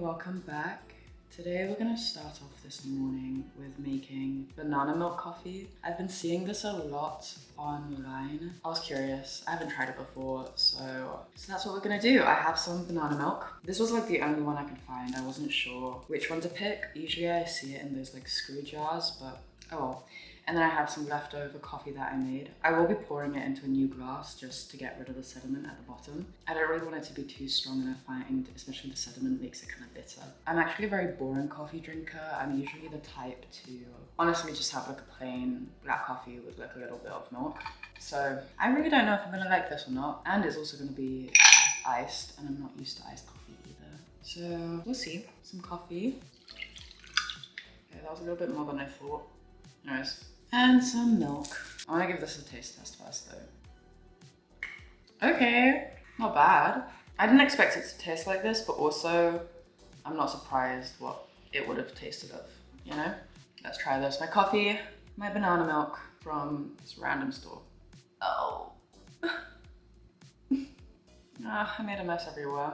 welcome back. Today we're gonna start off this morning with making banana milk coffee. I've been seeing this a lot online. I was curious, I haven't tried it before, so that's what we're gonna do. I have some banana milk. This was like the only one I could find. I wasn't sure which one to pick. Usually I see it in those like screw jars, but oh well. And then I have some leftover coffee that I made. I will be pouring it into a new glass just to get rid of the sediment at the bottom. I don't really want it to be too strong, and I find, especially the sediment, makes it kind of bitter. I'm actually a very boring coffee drinker. I'm usually the type to honestly just have like a plain black coffee with like a little bit of milk. So I really don't know if I'm gonna like this or not. And it's also gonna be iced, and I'm not used to iced coffee either. So we'll see. Some coffee. Okay, that was a little bit more than I thought. Anyways. And some milk. I want to give this a taste test first though. Okay, not bad. I didn't expect it to taste like this, but also I'm not surprised what it would have tasted of, you know? Let's try this. My coffee, my banana milk from this random store. Oh. I made a mess everywhere.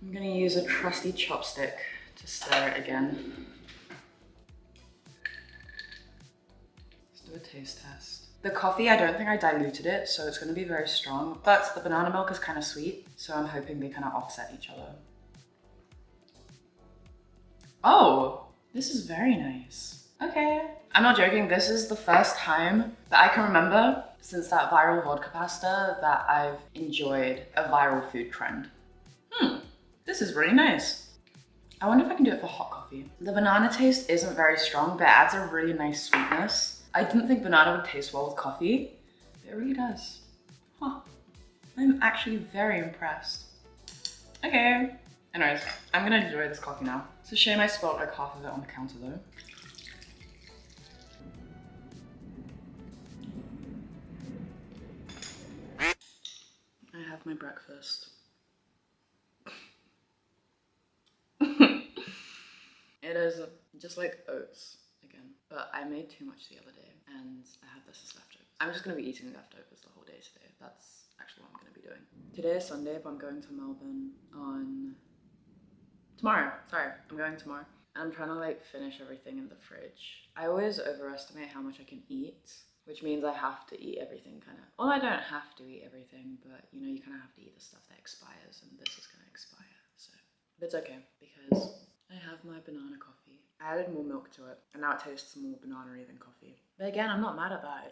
I'm gonna use a trusty chopstick to stir it again. A taste test. The coffee, I don't think I diluted it, so it's going to be very strong, but the banana milk is kind of sweet, so I'm hoping they kind of offset each other. Oh, this is very nice. Okay. I'm not joking, this is the first time that I can remember since that viral vodka pasta that I've enjoyed a viral food trend. This is really nice. I wonder if I can do it for hot coffee. The banana taste isn't very strong, but it adds a really nice sweetness. I didn't think banana would taste well with coffee, but it really does. Huh. I'm actually very impressed. Okay. Anyways, I'm gonna enjoy this coffee now. It's a shame I spilled like half of it on the counter though. I have my breakfast. It is just like oats again, but I made too much the other day and I have this as leftovers. I'm just gonna be eating leftovers the whole day today. That's actually what I'm gonna be doing. Today is Sunday, but I'm going to Melbourne on tomorrow. Sorry, I'm going tomorrow. I'm trying to like finish everything in the fridge. I always overestimate how much I can eat, which means I have to eat everything kind of. Well, I don't have to eat everything, but you know, you kind of have to eat the stuff that expires, and this is gonna expire. So, but it's okay because I have my banana coffee. I added more milk to it, and now it tastes more banana-y than coffee. But again, I'm not mad at that.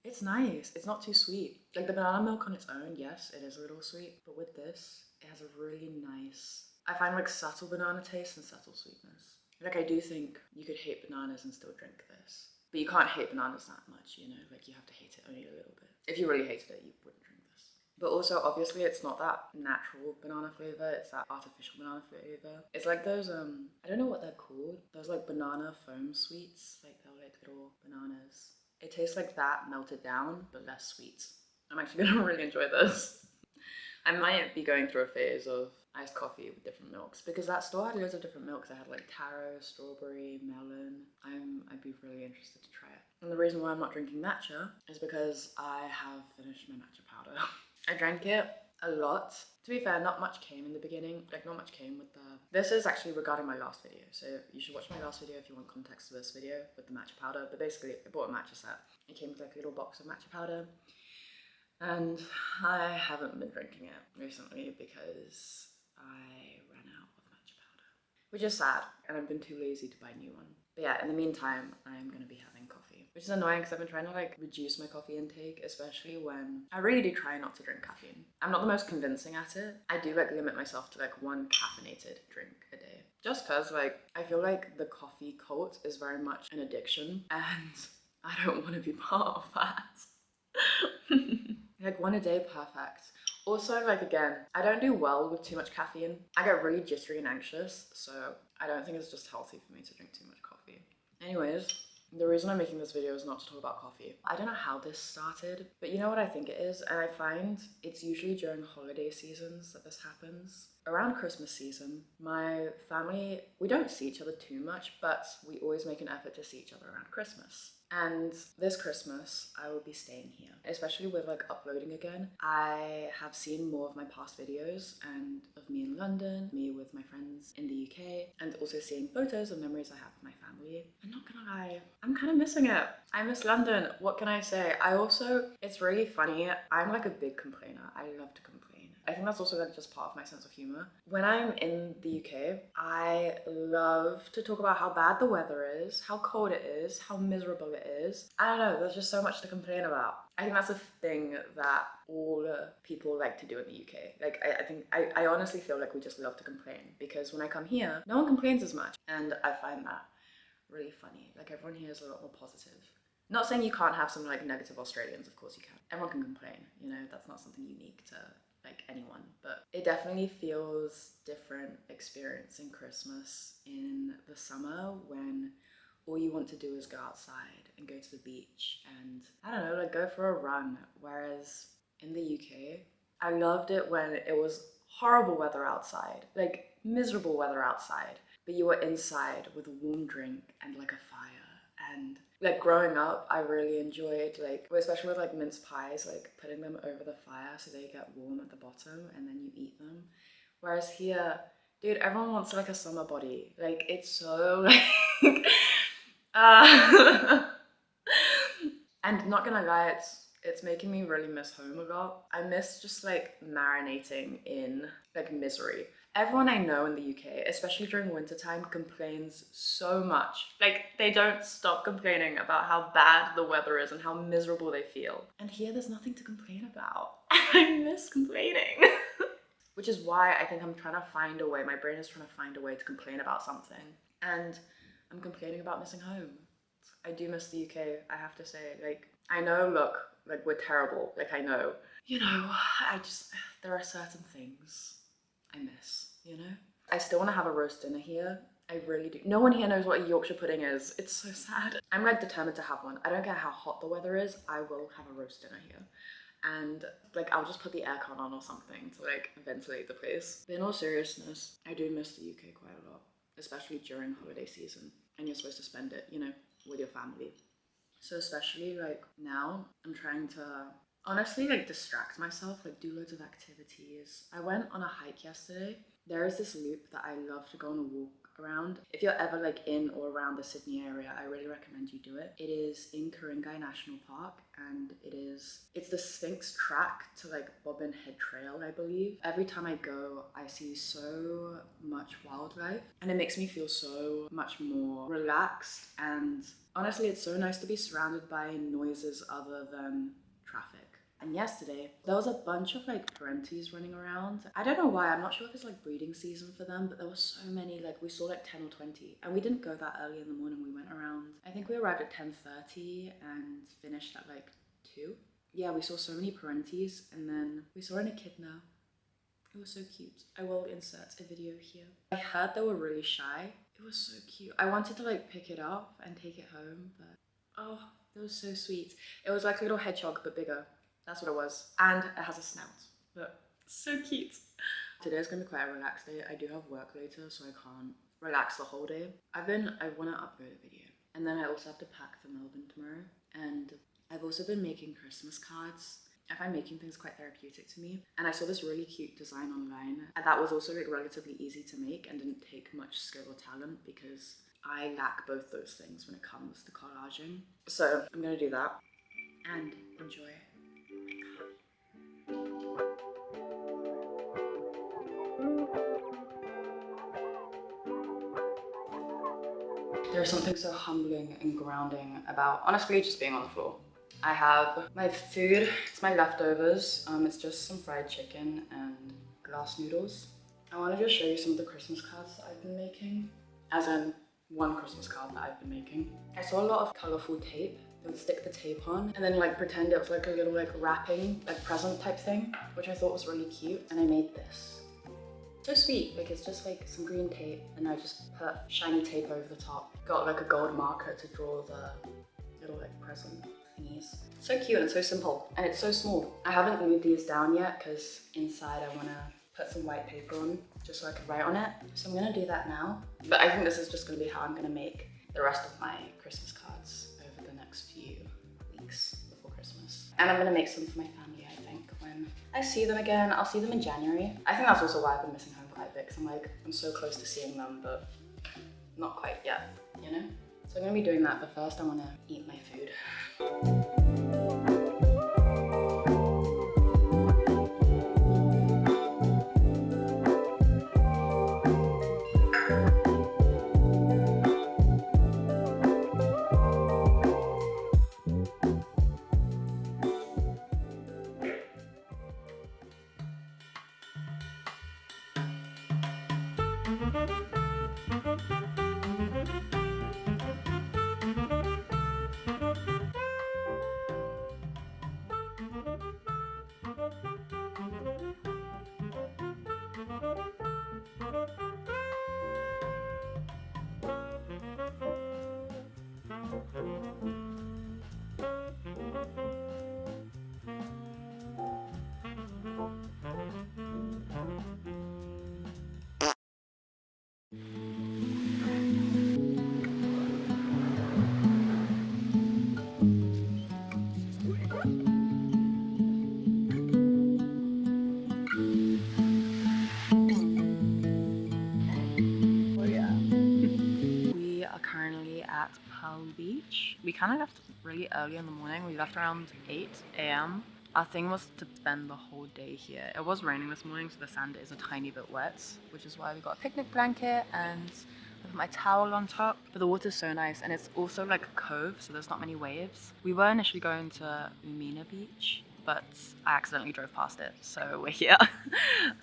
It's nice. It's not too sweet. Like the banana milk on its own, yes, it is a little sweet, but with this, it has a really nice, I find like subtle banana taste and subtle sweetness. Like I do think you could hate bananas and still drink this, but you can't hate bananas that much, you know? Like you have to hate it only a little bit. If you really hated it, you wouldn't drink this. But also, obviously, it's not that natural banana flavor, it's that artificial banana flavor. It's like those, I don't know what they're called. Those like banana foam sweets, like they're like little bananas. It tastes like that melted down, but less sweet. I'm actually gonna really enjoy this. I might be going through a phase of iced coffee with different milks because that store had loads of different milks. I had like taro, strawberry, melon. I'd be really interested to try it. And the reason why I'm not drinking matcha is because I have finished my matcha powder. I drank it a lot. To be fair, not much came in the beginning. Like not much came with the... This is actually regarding my last video. So you should watch my last video if you want context to this video with the matcha powder. But basically, I bought a matcha set. It came with like a little box of matcha powder. And I haven't been drinking it recently because I ran out of matcha powder, which is sad, and I've been too lazy to buy a new one. But yeah, in the meantime, I'm gonna be having coffee, which is annoying because I've been trying to like reduce my coffee intake, especially when I really do try not to drink caffeine. I'm not the most convincing at it. I do like limit myself to like one caffeinated drink a day, just cause like I feel like the coffee cult is very much an addiction, and I don't want to be part of that. Like one a day, perfect. Also, like again, I don't do well with too much caffeine. I get really jittery and anxious, so I don't think it's just healthy for me to drink too much coffee. Anyways, the reason I'm making this video is not to talk about coffee. I don't know how this started, but you know what I think it is? And I find it's usually during holiday seasons that this happens. around Christmas season, my family, we don't see each other too much, but we always make an effort to see each other around Christmas. And this Christmas, I will be staying here, especially with like uploading again. I have seen more of my past videos and of me in London, me with my friends in the UK, and also seeing photos and memories I have with my family. I'm not gonna lie, I'm kind of missing it. I miss London. What can I say? It's really funny. I'm like a big complainer. I love to complain. I think that's also like just part of my sense of humor. When I'm in the UK, I love to talk about how bad the weather is, how cold it is, how miserable it is. I don't know, there's just so much to complain about. I think that's a thing that all people like to do in the UK. Like, I honestly feel like we just love to complain, because when I come here, no one complains as much. And I find that really funny. Like, everyone here is a lot more positive. Not saying you can't have some like negative Australians, of course you can. Everyone can complain, you know, that's not something unique to like anyone, but it definitely feels different experiencing Christmas in the summer when all you want to do is go outside and go to the beach and, I don't know, like go for a run. Whereas in the UK, I loved it when it was horrible weather outside, like miserable weather outside, but you were inside with a warm drink and like a fire. And like growing up, I really enjoyed like, especially with like mince pies, like putting them over the fire so they get warm at the bottom and then you eat them. Whereas here, dude, everyone wants like a summer body. Like, it's so like uh and not gonna lie, it's making me really miss home a lot. I miss just like marinating in like misery. Everyone I know in the UK, especially during wintertime, complains so much. Like, they don't stop complaining about how bad the weather is and how miserable they feel. And here there's nothing to complain about. I miss complaining. Which is why I think I'm trying to find a way, my brain is trying to find a way to complain about something. And I'm complaining about missing home. I do miss the UK, I have to say. Like, I know, look, like we're terrible, like I know. You know, there are certain things I miss, you know? I still want to have a roast dinner here. I really do. No one here knows what a Yorkshire pudding is. It's so sad. I'm like determined to have one. I don't care how hot the weather is, I will have a roast dinner here. And like, I'll just put the aircon on or something to like ventilate the place. But in all seriousness, I do miss the UK quite a lot, especially during holiday season. And you're supposed to spend it, you know, with your family. So especially like now, I'm trying to honestly like distract myself, like do loads of activities. I went on a hike yesterday. There is this loop that I love to go on a walk around. If you're ever like in or around the Sydney area, I really recommend you do it. It is in Ku-ring-gai National Park, and it's the Sphinx track to like Bobbin Head Trail, I believe. Every time I go, I see so much wildlife and it makes me feel so much more relaxed, and honestly, it's so nice to be surrounded by noises other than traffic. And yesterday, there was a bunch of like parenties running around. I don't know why, I'm not sure if it's like breeding season for them, but there were so many, like we saw like 10 or 20. And we didn't go that early in the morning, we went around, I think we arrived at 10:30 and finished at like 2. Yeah, we saw so many parenties, and then we saw an echidna. It was so cute. I will insert a video here. I heard they were really shy. It was so cute. I wanted to like pick it up and take it home, but oh, it was so sweet. It was like a little hedgehog, but bigger. That's what it was. And it has a snout, but so cute. Today's gonna be quite a relaxed day. I do have work later, so I can't relax the whole day. I wanna upload a video. And then I also have to pack for Melbourne tomorrow. And I've also been making Christmas cards. I find making things quite therapeutic to me. And I saw this really cute design online, and that was also like relatively easy to make and didn't take much skill or talent, because I lack both those things when it comes to collaging. So I'm gonna do that and enjoy it. There's something so humbling and grounding about honestly just being on the floor. I have my food, it's my leftovers. It's just some fried chicken and glass noodles. I want to just show you some of the Christmas cards that I've been making, as in one Christmas card that I've been making. I saw a lot of colorful tape. They would stick the tape on and then like pretend it was like a little like wrapping, like present type thing, which I thought was really cute. And I made this. So sweet, like it's just like some green tape and I just put shiny tape over the top. Got like a gold marker to draw the little like present thingies. So cute and so simple, and it's so small. I haven't glued these down yet because inside I want to put some white paper on just so I could write on it. So I'm gonna do that now. But I think this is just gonna be how I'm gonna make the rest of my Christmas cards over the next few weeks before Christmas. And I'm gonna make some for my family, I think, when I see them again. I'll see them in January. I think that's also why I've been missing home quite a bit, because I'm so close to seeing them, but not quite yet, you know? So I'm gonna be doing that, but first I wanna eat my food. Beach. We kind of left really early in the morning. We left around 8 a.m. Our thing was to spend the whole day here. It was raining this morning, so the sand is a tiny bit wet, which is why we got a picnic blanket and with my towel on top. But the water's so nice, and it's also like a cove, so there's not many waves. We were initially going to Umina Beach, but I accidentally drove past it, so we're here.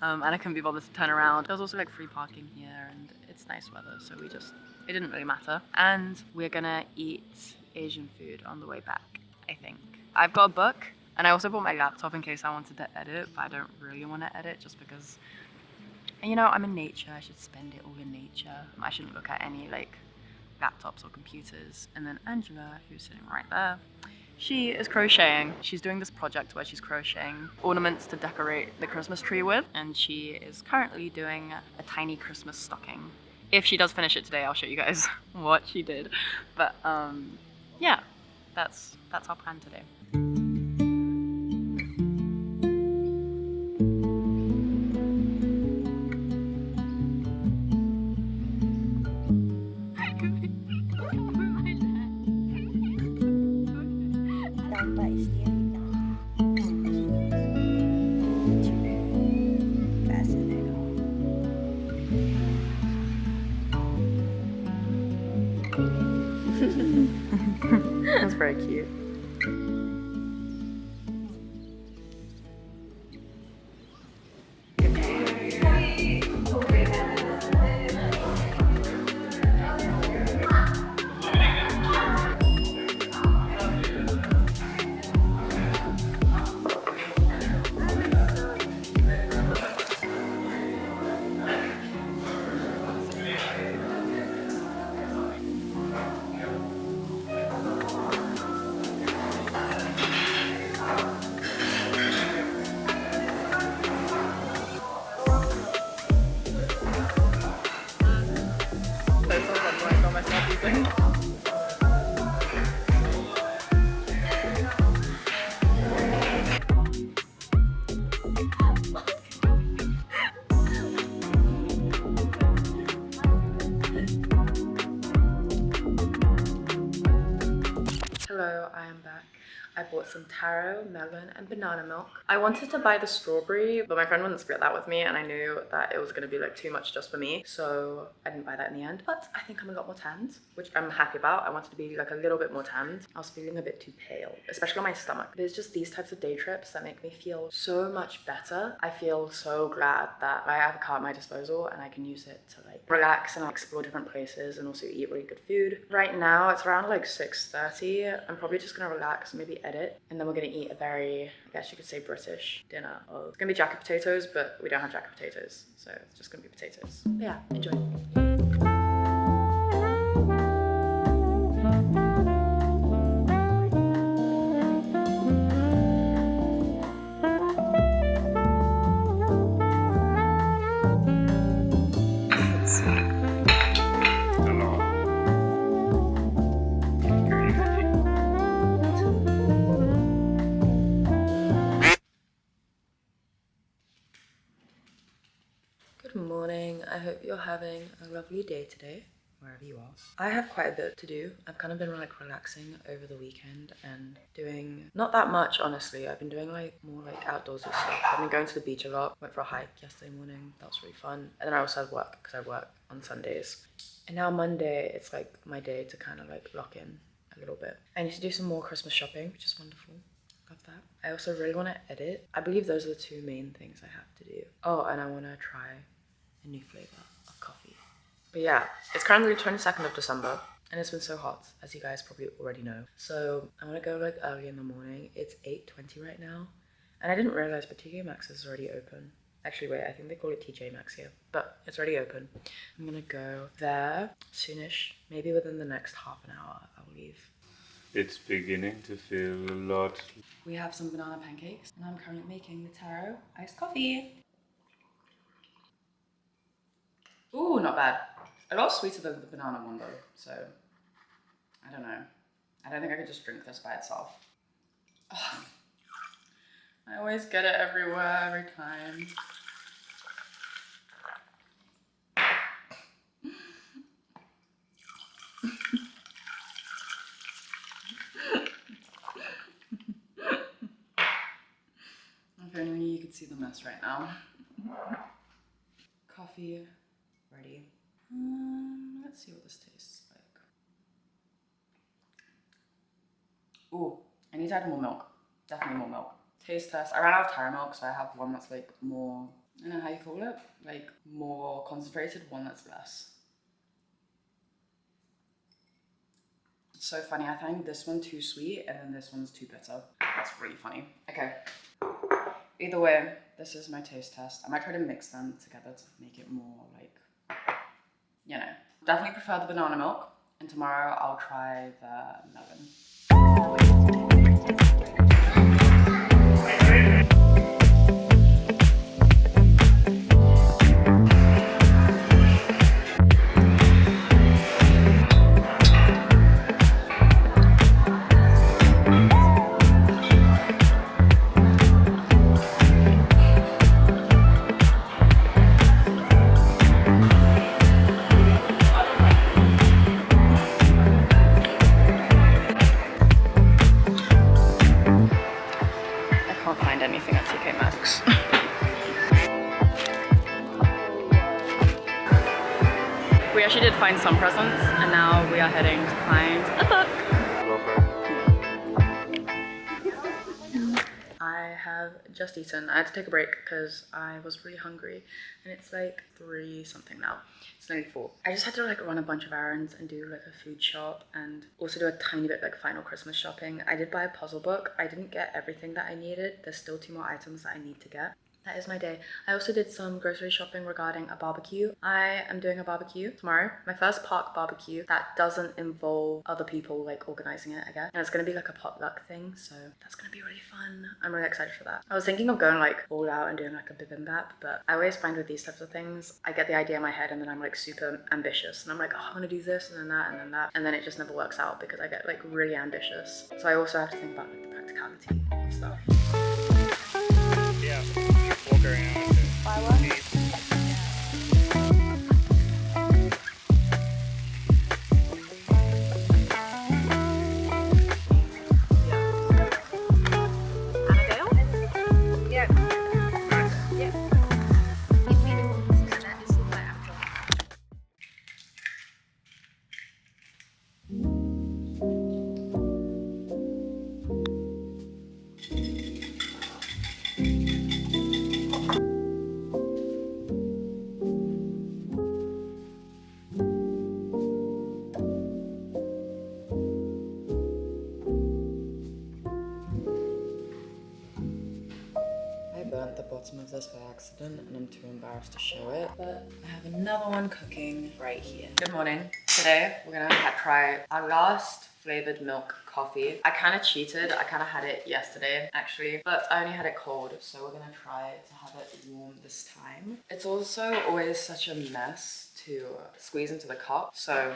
And I couldn't be bothered to turn around. There's also like free parking here, and it's nice weather, so it didn't really matter. And we're gonna eat Asian food on the way back, I think. I've got a book, and I also brought my laptop in case I wanted to edit, but I don't really want to edit just because, you know, I'm in nature. I should spend it all in nature. I shouldn't look at any like laptops or computers. And then Angela, who's sitting right there, she is crocheting. She's doing this project where she's crocheting ornaments to decorate the Christmas tree with, and she is currently doing a tiny Christmas stocking. If she does finish it today, I'll show you guys what she did. But yeah, that's our plan today. That's very cute. Hello, I am back. I bought some taro, melon, and banana milk. I wanted to buy the strawberry, but my friend wouldn't split that with me, and I knew that it was gonna be like too much just for me, so I didn't buy that in the end. But I think I'm a lot more tanned, which I'm happy about. I wanted to be like a little bit more tanned. I was feeling a bit too pale, especially on my stomach. There's just these types of day trips that make me feel so much better. I feel so glad that I have a car at my disposal and I can use it to like relax and explore different places and also eat really good food. Right now it's around like 6:30. I'm probably just gonna relax and maybe edit, and then we're gonna eat a very, I guess you could say, British dinner. It's gonna be jacket potatoes, but we don't have jacket potatoes, so it's just gonna be potatoes. But yeah, enjoy. having a lovely day today, wherever you are. I have quite a bit to do. I've kind of been like relaxing over the weekend and doing not that much, honestly. I've been doing like more like outdoorsy stuff. I've been going to the beach a lot. Went for a hike yesterday morning. That was really fun. And then I also had work because I work on Sundays. And now Monday, it's like my day to kind of like lock in a little bit. I need to do some more Christmas shopping, which is wonderful. Love that. I also really want to edit. I believe those are the two main things I have to do. Oh, and I want to try a new flavor of coffee. But yeah, it's currently the 22nd of December and it's been so hot, as you guys probably already know. So I want to go like early in the morning. It's 8:20 right now. And I didn't realize, but TJ Maxx is already open. Actually, wait, I think they call it TJ Maxx here, but it's already open. I'm gonna go there soonish. Maybe within the next half an hour, I'll leave. It's beginning to feel a lot. We have some banana pancakes and I'm currently making the taro iced coffee. Ooh, not bad. A lot sweeter than the banana one though, so I don't know. I don't think I could just drink this by itself. Oh, I always get it everywhere, every time. If only you could see the mess right now. Coffee ready. Let's see what this tastes like. Ooh, I need to add more milk. Definitely more milk. Taste test. I ran out of taro milk, so I have one that's like more, I don't know how you call it, like more concentrated, one that's less. It's so funny, I find this one too sweet and then this one's too bitter. That's really funny. Okay. Either way, this is my taste test. I might try to mix them together to make it more like, you know. Definitely prefer the banana milk, and tomorrow I'll try the melon. We actually did find some presents, and now we are heading to find a book. I have just eaten. I had to take a break because I was really hungry, and it's like 3 something now. It's nearly 4. I just had to like run a bunch of errands and do like a food shop and also do a tiny bit like final Christmas shopping. I did buy a puzzle book. I didn't get everything that I needed. There's still 2 more items that I need to get. That is my day. I also did some grocery shopping regarding a barbecue. I am doing a barbecue tomorrow. My first park barbecue that doesn't involve other people like organizing it, I guess. And it's gonna be like a potluck thing, so that's gonna be really fun. I'm really excited for that. I was thinking of going like all out and doing like a bibimbap, but I always find with these types of things, I get the idea in my head and then I'm like super ambitious. And I'm like, oh, I'm gonna do this and then that and then that. And then it just never works out because I get like really ambitious. So I also have to think about like the practicality of stuff. Yeah, walk around. Fireworks? Burnt the bottom of this by accident and I'm too embarrassed to show it, but I have another one cooking right here. Good morning. Today we're gonna try our last flavored milk coffee. I kind of cheated. I kind of had it yesterday actually, but I only had it cold, so we're gonna try to have it warm this time. It's also always such a mess to squeeze into the cup, so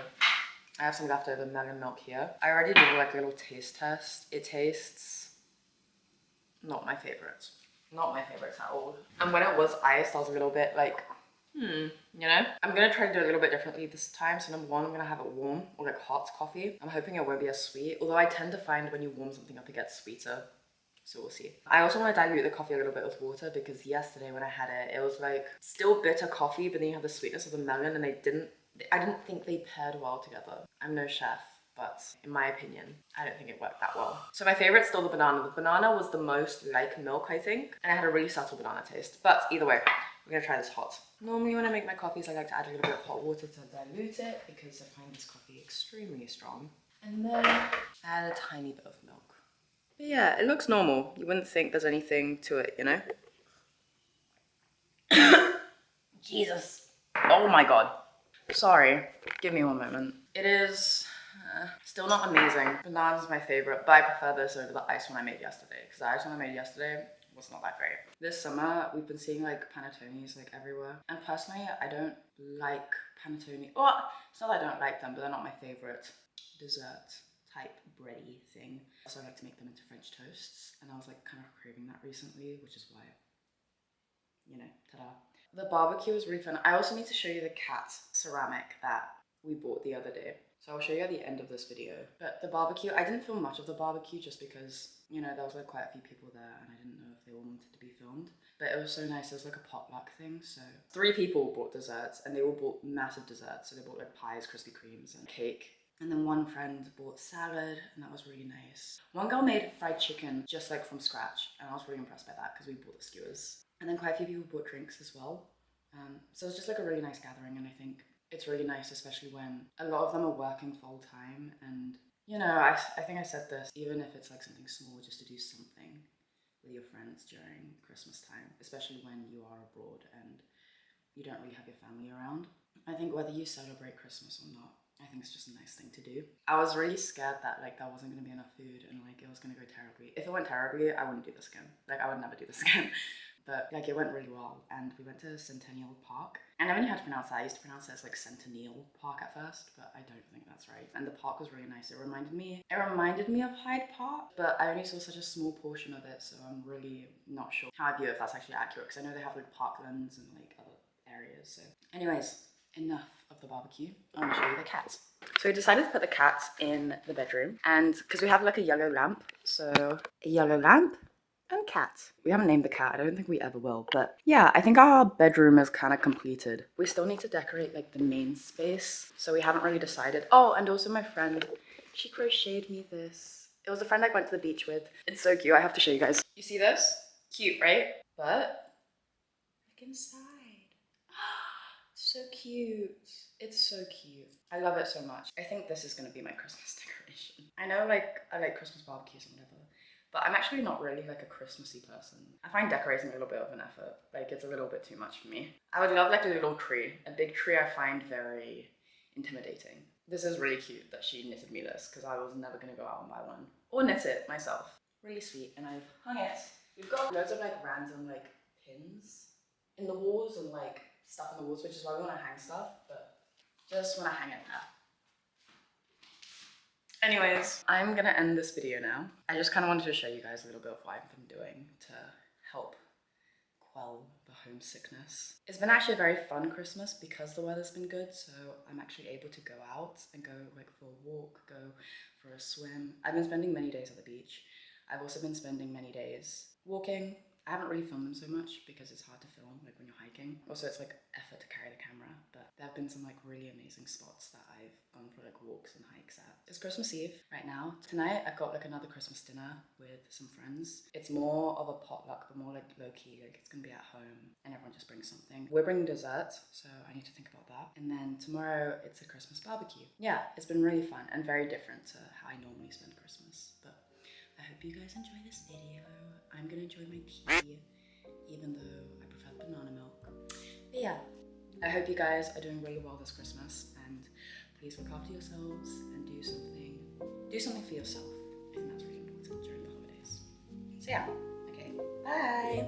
I have some leftover melon milk here. I already did like a little taste test. It tastes not my favorite. Not my favorites at all. And when it was iced, I was a little bit like You know, I'm gonna try to do it a little bit differently this time. So number one, I'm gonna have it warm or like hot coffee. I'm hoping it won't be as sweet, although I tend to find when you warm something up, it gets sweeter. So we'll see. I also want to dilute the coffee a little bit with water because yesterday when I had it, it was like still bitter coffee, but then you have the sweetness of the melon, and I didn't think they paired well together. I'm no chef, but in my opinion, I don't think it worked that well. So my favorite's still the banana. The banana was the most like milk, I think, and it had a really subtle banana taste. But either way, we're gonna try this hot. Normally when I make my coffees, I like to add a little bit of hot water to dilute it because I find this coffee extremely strong. And then add a tiny bit of milk. But yeah, it looks normal. You wouldn't think there's anything to it, you know? Jesus. Oh my god. Sorry. Give me one moment. It is still not amazing. Banana's my favorite, but I prefer this over the ice one I made yesterday because the ice one I made yesterday was not that great. This summer, we've been seeing like panettones like everywhere. And personally, I don't like panettone. Well, it's not that I don't like them, but they're not my favorite dessert type bready thing. Also, I like to make them into French toasts, and I was like kind of craving that recently, which is why, you know, ta-da. The barbecue was really fun. I also need to show you the cat ceramic that we bought the other day. So I'll show you at the end of this video. But the barbecue, I didn't film much of the barbecue just because, you know, there was like quite a few people there and I didn't know if they all wanted to be filmed. But it was so nice. It was like a potluck thing. So 3 people bought desserts and they all bought massive desserts. So they bought like pies, Krispy Kremes and cake. And then one friend bought salad and that was really nice. One girl made fried chicken just like from scratch and I was really impressed by that because we bought the skewers. And then quite a few people bought drinks as well. So it was just like a really nice gathering, and I think it's really nice, especially when a lot of them are working full time. And you know, I think I said this, even if it's like something small, just to do something with your friends during Christmas time, especially when you are abroad and you don't really have your family around. I think whether you celebrate Christmas or not, I think it's just a nice thing to do. I was really scared that like there wasn't gonna be enough food and like it was gonna go terribly. If it went terribly, I wouldn't do this again. Like I would never do this again. But like it went really well, and we went to Centennial Park. And I never knew how to pronounce that. I used to pronounce it as like Centennial Park at first, but I don't think that's right. And the park was really nice. It reminded me of Hyde Park, but I only saw such a small portion of it, so I'm really not sure how I view if that's actually accurate, because I know they have like parklands and like other areas. So anyways, enough of the barbecue. I want to show you the cats. So we decided to put the cats in the bedroom, and because we have like a yellow lamp, so a yellow lamp and cats. We haven't named the cat. I don't think we ever will, but yeah, I think our bedroom is kind of completed. We still need to decorate like the main space, so we haven't really decided. Oh, and also my friend, she crocheted me this. It was a friend I went to the beach with. It's so cute. I have to show you guys. You see this? Cute, right? But look inside. So cute. It's so cute. I love it so much. I think this is gonna be my Christmas decoration. I know like I like Christmas barbecues and whatever, but I'm actually not really like a Christmassy person. I find decorating a little bit of an effort. Like it's a little bit too much for me. I would love like a little tree. A big tree I find very intimidating. This is really cute that she knitted me this because I was never gonna go out and buy one. Or knit it myself. Really sweet, and I've hung it. We've got loads of like random like pins in the walls and like stuff in the walls, which is why we want to hang stuff, but just want to hang it there. Anyways, I'm gonna end this video now. I just kind of wanted to show you guys a little bit of what I've been doing to help quell the homesickness. It's been actually a very fun Christmas because the weather's been good, so I'm actually able to go out and go like for a walk, go for a swim. I've been spending many days at the beach. I've also been spending many days walking. I haven't really filmed them so much because it's hard to film like when you're hiking. Also, it's like effort to carry the camera, but there have been some like really amazing spots that I've gone for like walks and hikes at. It's Christmas Eve right now. Tonight I've got like another Christmas dinner with some friends. It's more of a potluck, but more like low-key, like it's gonna be at home and everyone just brings something. We're bringing dessert, so I need to think about that. And then tomorrow it's a Christmas barbecue. Yeah, it's been really fun and very different to how I normally spend Christmas, but I hope you guys enjoy this video. I'm gonna enjoy my tea, even though I prefer banana milk. But yeah, I hope you guys are doing really well this Christmas, and please look after yourselves and do something for yourself. I think that's really important during the holidays. So yeah, okay, bye.